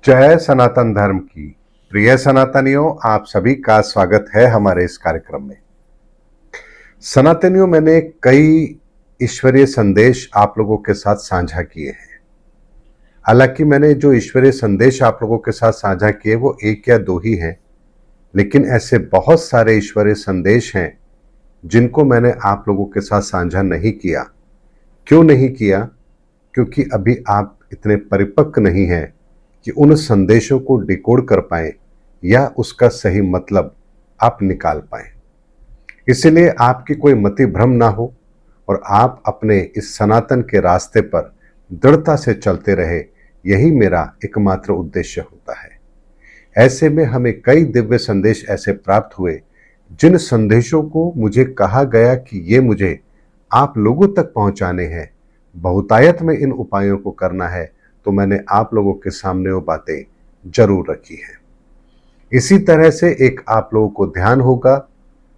जय सनातन धर्म की। प्रिय सनातनियों, आप सभी का स्वागत है हमारे इस कार्यक्रम में। सनातनियों, मैंने कई ईश्वरीय संदेश आप लोगों के साथ साझा किए हैं। हालांकि मैंने जो ईश्वरीय संदेश आप लोगों के साथ साझा किए वो एक या दो ही हैं, लेकिन ऐसे बहुत सारे ईश्वरीय संदेश हैं जिनको मैंने आप लोगों के साथ साझा नहीं किया। क्यों नहीं किया? क्योंकि अभी आप इतने परिपक्व नहीं हैं कि उन संदेशों को डिकोड कर पाएं या उसका सही मतलब आप निकाल पाएं। इसलिए आपकी कोई मति भ्रम ना हो और आप अपने इस सनातन के रास्ते पर दृढ़ता से चलते रहे, यही मेरा एकमात्र उद्देश्य होता है। ऐसे में हमें कई दिव्य संदेश ऐसे प्राप्त हुए जिन संदेशों को मुझे कहा गया कि ये मुझे आप लोगों तक पहुंचाने हैं, बहुतायत में इन उपायों को करना है, तो मैंने आप लोगों के सामने वो बातें जरूर रखी हैं। इसी तरह से एक आप लोगों को ध्यान होगा,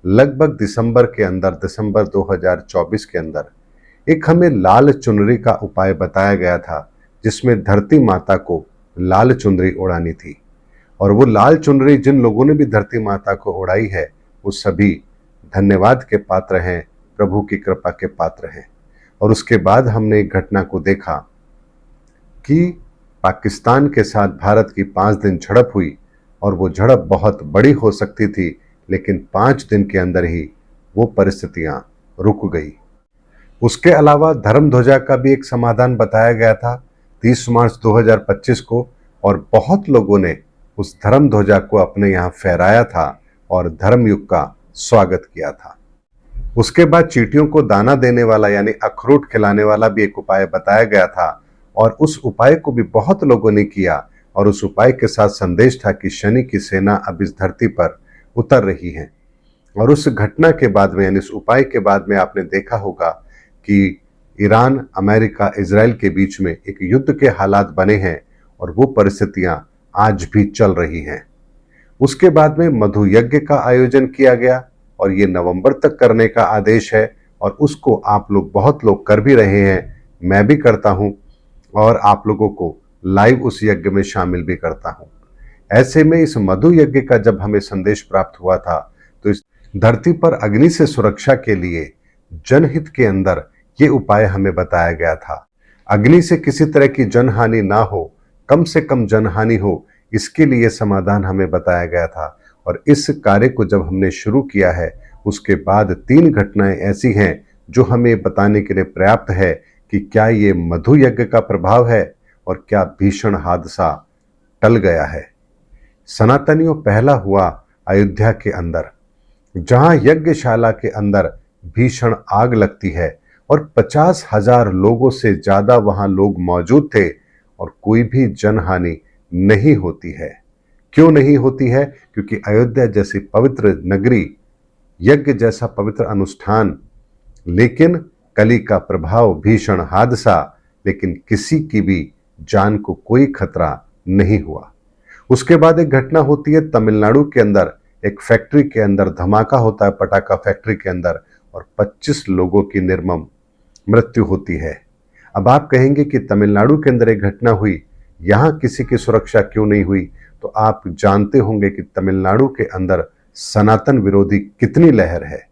लगभग दिसंबर के अंदर, दिसंबर 2024 के अंदर एक हमें लाल चुनरी का उपाय बताया गया था, जिसमें धरती माता को लाल चुनरी उड़ानी थी। और वो लाल चुनरी जिन लोगों ने भी धरती माता को उड़ाई है, वो सभी धन्यवाद के पात्र हैं, प्रभु की कृपा के पात्र हैं। और उसके बाद हमने एक घटना को देखा कि पाकिस्तान के साथ भारत की 5 दिन झड़प हुई और वो झड़प बहुत बड़ी हो सकती थी, लेकिन 5 दिन के अंदर ही वो परिस्थितियां रुक गई। उसके अलावा धर्म ध्वजा का भी एक समाधान बताया गया था 30 मार्च 2025 को, और बहुत लोगों ने उस धर्म ध्वजा को अपने यहाँ फहराया था और धर्म युग का स्वागत किया था। उसके बाद चींटियों को दाना देने वाला यानी अखरोट खिलाने वाला भी एक उपाय बताया गया था, और उस उपाय को भी बहुत लोगों ने किया। और उस उपाय के साथ संदेश था कि शनि की सेना अब इस धरती पर उतर रही है। और उस घटना के बाद में, यानी इस उपाय के बाद में, आपने देखा होगा कि ईरान, अमेरिका, इजराइल के बीच में एक युद्ध के हालात बने हैं और वो परिस्थितियां आज भी चल रही हैं। उसके बाद में मधु यज्ञ का आयोजन किया गया और ये नवंबर तक करने का आदेश है, और उसको आप लोग, बहुत लोग कर भी रहे हैं, मैं भी करता हूं और आप लोगों को लाइव उस यज्ञ में शामिल भी करता हूं। ऐसे में इस मधु यज्ञ का जब हमें संदेश प्राप्त हुआ था, तो इस धरती पर अग्नि से सुरक्षा के लिए जनहित के अंदर ये उपाय हमें बताया गया था। अग्नि से किसी तरह की जनहानि ना हो, कम से कम जनहानि हो, इसके लिए समाधान हमें बताया गया था। और इस कार्य को जब हमने शुरू किया है, उसके बाद 3 घटनाएं ऐसी हैं जो हमें बताने के लिए पर्याप्त है कि क्या ये मधु यज्ञ का प्रभाव है और क्या भीषण हादसा टल गया है। सनातनियों, पहला हुआ अयोध्या के अंदर, जहां यज्ञशाला के अंदर भीषण आग लगती है और 50,000 लोगों से ज्यादा वहां लोग मौजूद थे और कोई भी जनहानि नहीं होती है। क्यों नहीं होती है? क्योंकि अयोध्या जैसी पवित्र नगरी, यज्ञ जैसा पवित्र अनुष्ठान, लेकिन कली का प्रभाव, भीषण हादसा, लेकिन किसी की भी जान को कोई खतरा नहीं हुआ। उसके बाद एक घटना होती है तमिलनाडु के अंदर, एक फैक्ट्री के अंदर धमाका होता है, पटाखा फैक्ट्री के अंदर, और 25 लोगों की निर्मम मृत्यु होती है। अब आप कहेंगे कि तमिलनाडु के अंदर एक घटना हुई, यहां किसी की सुरक्षा क्यों नहीं हुई? तो आप जानते होंगे कि तमिलनाडु के अंदर सनातन विरोधी कितनी लहर है।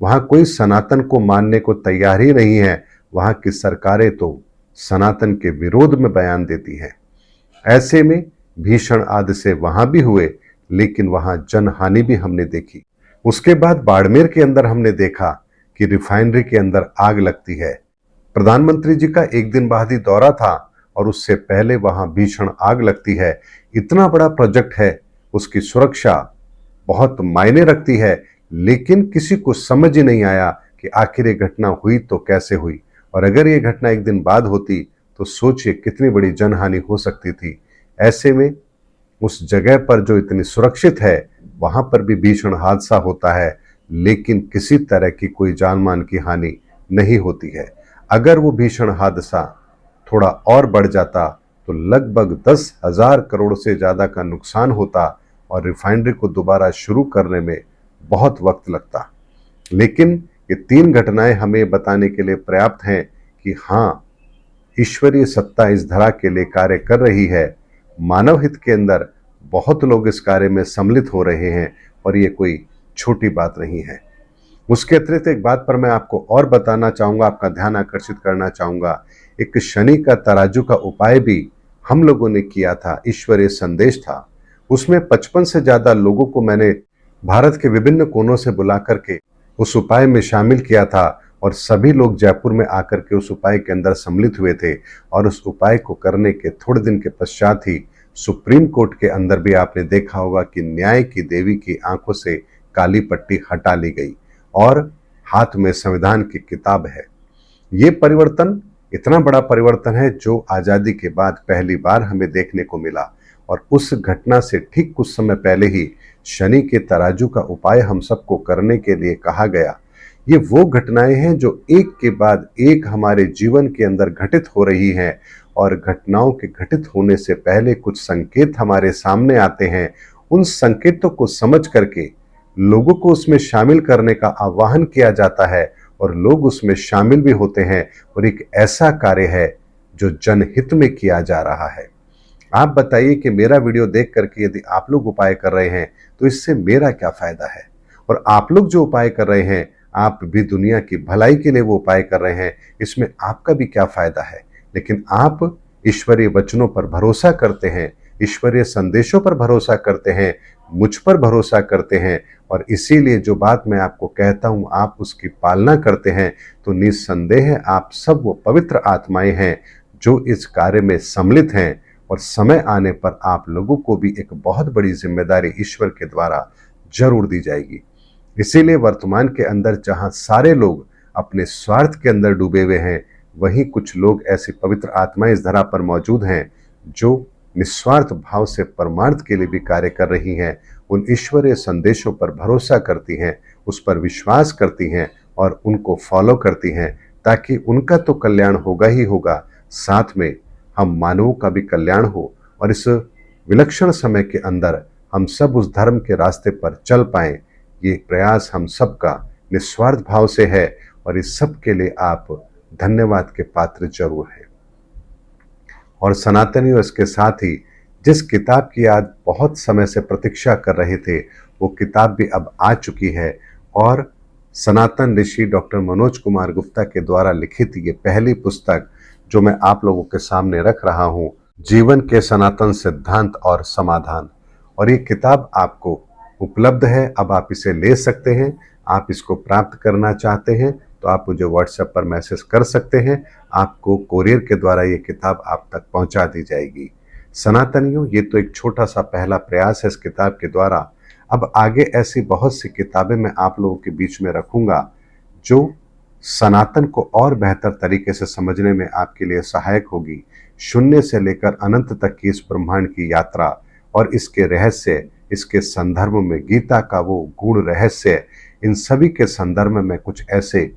वहां कोई सनातन को मानने को तैयार ही नहीं है। वहां की सरकारें तो सनातन के विरोध में बयान देती हैं। ऐसे में भीषण हादसे वहां भी हुए, लेकिन वहां जनहानि भी हमने देखी। उसके बाद बाड़मेर के अंदर हमने देखा कि रिफाइनरी के अंदर आग लगती है। प्रधानमंत्री जी का एक दिन बाद ही दौरा था और उससे पहले वहां भीषण आग लगती है। इतना बड़ा प्रोजेक्ट है, उसकी सुरक्षा बहुत मायने रखती है, लेकिन किसी को समझ ही नहीं आया कि आखिर ये घटना हुई तो कैसे हुई। और अगर ये घटना एक दिन बाद होती तो सोचिए कितनी बड़ी जनहानि हो सकती थी। ऐसे में उस जगह पर जो इतनी सुरक्षित है, वहां पर भी भीषण हादसा होता है, लेकिन किसी तरह की कोई जान मान की हानि नहीं होती है। अगर वो भीषण हादसा थोड़ा और बढ़ जाता तो लगभग 10,000 करोड़ से ज्यादा का नुकसान होता और रिफाइनरी को दोबारा शुरू करने में बहुत वक्त लगता। लेकिन ये 3 घटनाएं हमें बताने के लिए पर्याप्त हैं कि हाँ, ईश्वरीय सत्ता इस धरा के लिए कार्य कर रही है मानव हित के अंदर बहुत लोग इस कार्य में सम्मिलित हो रहे हैं और ये कोई छोटी बात नहीं है। उसके अतिरिक्त एक बात पर मैं आपको और बताना चाहूंगा, आपका ध्यान आकर्षित करना चाहूंगा। एक शनि का तराजू का उपाय भी हम लोगों ने किया था, ईश्वरीय संदेश था। उसमें 55 से ज्यादा लोगों को मैंने भारत के विभिन्न कोनों से बुला करके उस उपाय में शामिल किया था और सभी लोग जयपुर में आकर के उस उपाय के अंदर सम्मिलित हुए थे। और उस उपाय को करने के थोड़े दिन के पश्चात ही सुप्रीम कोर्ट के अंदर भी आपने देखा होगा कि न्याय की देवी की आंखों से काली पट्टी हटा ली गई और हाथ में संविधान की किताब है। ये परिवर्तन इतना बड़ा परिवर्तन है जो आजादी के बाद पहली बार हमें देखने को मिला। और उस घटना से ठीक कुछ समय पहले ही शनि के तराजू का उपाय हम सबको करने के लिए कहा गया। ये वो घटनाएं हैं जो एक के बाद एक हमारे जीवन के अंदर घटित हो रही हैं और घटनाओं के घटित होने से पहले कुछ संकेत हमारे सामने आते हैं। उन संकेतों को समझ करके लोगों को उसमें शामिल करने का आह्वान किया जाता है और लोग उसमें शामिल भी होते हैं और एक ऐसा कार्य है जो जनहित में किया जा रहा है। आप बताइए कि मेरा वीडियो देख करके यदि आप लोग उपाय कर रहे हैं तो इससे मेरा क्या फायदा है, और आप लोग जो उपाय कर रहे हैं आप भी दुनिया की भलाई के लिए वो उपाय कर रहे हैं, इसमें आपका भी क्या फायदा है। लेकिन आप ईश्वरीय वचनों पर भरोसा करते हैं, ईश्वरीय संदेशों पर भरोसा करते हैं, मुझ पर भरोसा करते हैं और इसीलिए जो बात मैं आपको कहता हूं आप उसकी पालना करते हैं, तो निस्संदेह आप सब वो पवित्र आत्माएं हैं जो इस कार्य में सम्मिलित हैं। और समय आने पर आप लोगों को भी एक बहुत बड़ी जिम्मेदारी ईश्वर के द्वारा जरूर दी जाएगी। इसीलिए वर्तमान के अंदर जहां सारे लोग अपने स्वार्थ के अंदर डूबे हुए हैं, वहीं कुछ लोग ऐसी पवित्र आत्माएं इस धरा पर मौजूद हैं जो निस्वार्थ भाव से परमार्थ के लिए भी कार्य कर रही हैं, उन ईश्वरीय संदेशों पर भरोसा करती हैं, उस पर विश्वास करती हैं और उनको फॉलो करती हैं, ताकि उनका तो कल्याण होगा ही होगा, साथ में हम मानवों का भी कल्याण हो। और इस विलक्षण समय के अंदर हम सब उस धर्म के रास्ते पर चल पाएं, ये प्रयास हम सबका निस्वार्थ भाव से है और इस सब के लिए आप धन्यवाद के पात्र जरूर हैं। और सनातनियों, इसके साथ ही जिस किताब की आज बहुत समय से प्रतीक्षा कर रहे थे वो किताब भी अब आ चुकी है और सनातन ऋषि डॉक्टर मनोज कुमार गुप्ता के द्वारा लिखित ये पहली पुस्तक जो मैं आप लोगों के सामने रख रहा हूं, जीवन के सनातन सिद्धांत और समाधान। और ये किताब आपको उपलब्ध है, अब आप इसे ले सकते हैं। आप इसको प्राप्त करना चाहते हैं तो आप मुझे व्हाट्सएप पर मैसेज कर सकते हैं, आपको कोरियर के द्वारा ये किताब आप तक पहुंचा दी जाएगी। सनातनियों, ये तो एक छोटा सा पहला प्रयास है इस किताब के द्वारा। अब आगे ऐसी बहुत सी किताबें मैं आप लोगों के बीच में रखूंगा जो सनातन को और बेहतर तरीके से समझने में आपके लिए सहायक होगी। शून्य से लेकर अनंत तक की इस ब्रह्मांड की यात्रा और इसके रहस्य, इसके संदर्भ में गीता का वो गूढ़ रहस्य, इन सभी के संदर्भ में मैं कुछ ऐसे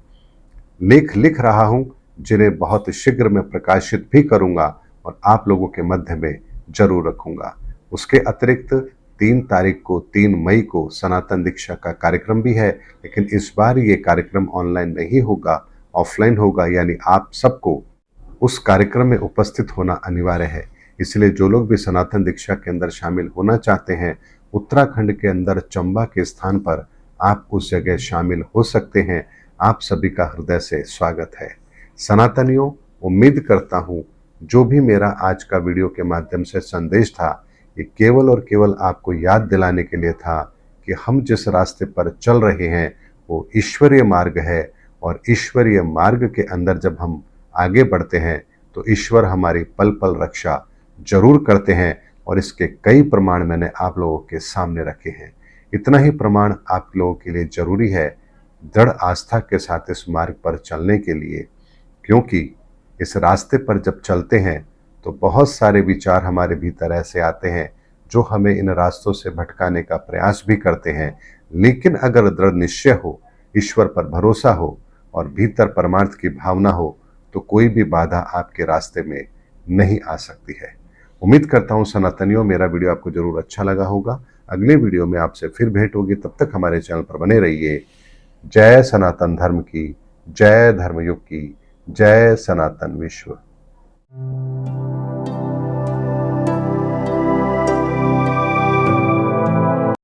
लेख लिख रहा हूं जिन्हें बहुत शीघ्र मैं प्रकाशित भी करूंगा और आप लोगों के मध्य में जरूर रखूंगा। उसके अतिरिक्त 3 मई को सनातन दीक्षा का कार्यक्रम भी है, लेकिन इस बार ये कार्यक्रम ऑनलाइन नहीं होगा, ऑफलाइन होगा, यानी आप सबको उस कार्यक्रम में उपस्थित होना अनिवार्य है। इसलिए जो लोग भी सनातन दीक्षा के अंदर शामिल होना चाहते हैं, उत्तराखंड के अंदर चंबा के स्थान पर आप उस जगह शामिल हो सकते हैं। आप सभी का हृदय से स्वागत है। सनातनियों, उम्मीद करता हूं जो भी मेरा आज का वीडियो के माध्यम से संदेश था, ये केवल और केवल आपको याद दिलाने के लिए था कि हम जिस रास्ते पर चल रहे हैं वो ईश्वरीय मार्ग है और ईश्वरीय मार्ग के अंदर जब हम आगे बढ़ते हैं तो ईश्वर हमारी पल पल रक्षा जरूर करते हैं। और इसके कई प्रमाण मैंने आप लोगों के सामने रखे हैं। इतना ही प्रमाण आप लोगों के लिए जरूरी है दृढ़ आस्था के साथ इस मार्ग पर चलने के लिए, क्योंकि इस रास्ते पर जब चलते हैं तो बहुत सारे विचार हमारे भीतर ऐसे आते हैं जो हमें इन रास्तों से भटकाने का प्रयास भी करते हैं। लेकिन अगर दृढ़ निश्चय हो, ईश्वर पर भरोसा हो और भीतर परमार्थ की भावना हो तो कोई भी बाधा आपके रास्ते में नहीं आ सकती है। उम्मीद करता हूं सनातनियों मेरा वीडियो आपको जरूर अच्छा लगा होगा। अगले वीडियो में आपसे फिर भेंट होगी, तब तक हमारे चैनल पर बने रहिए। जय सनातन धर्म की, जय धर्मयुग की, जय सनातन विश्व।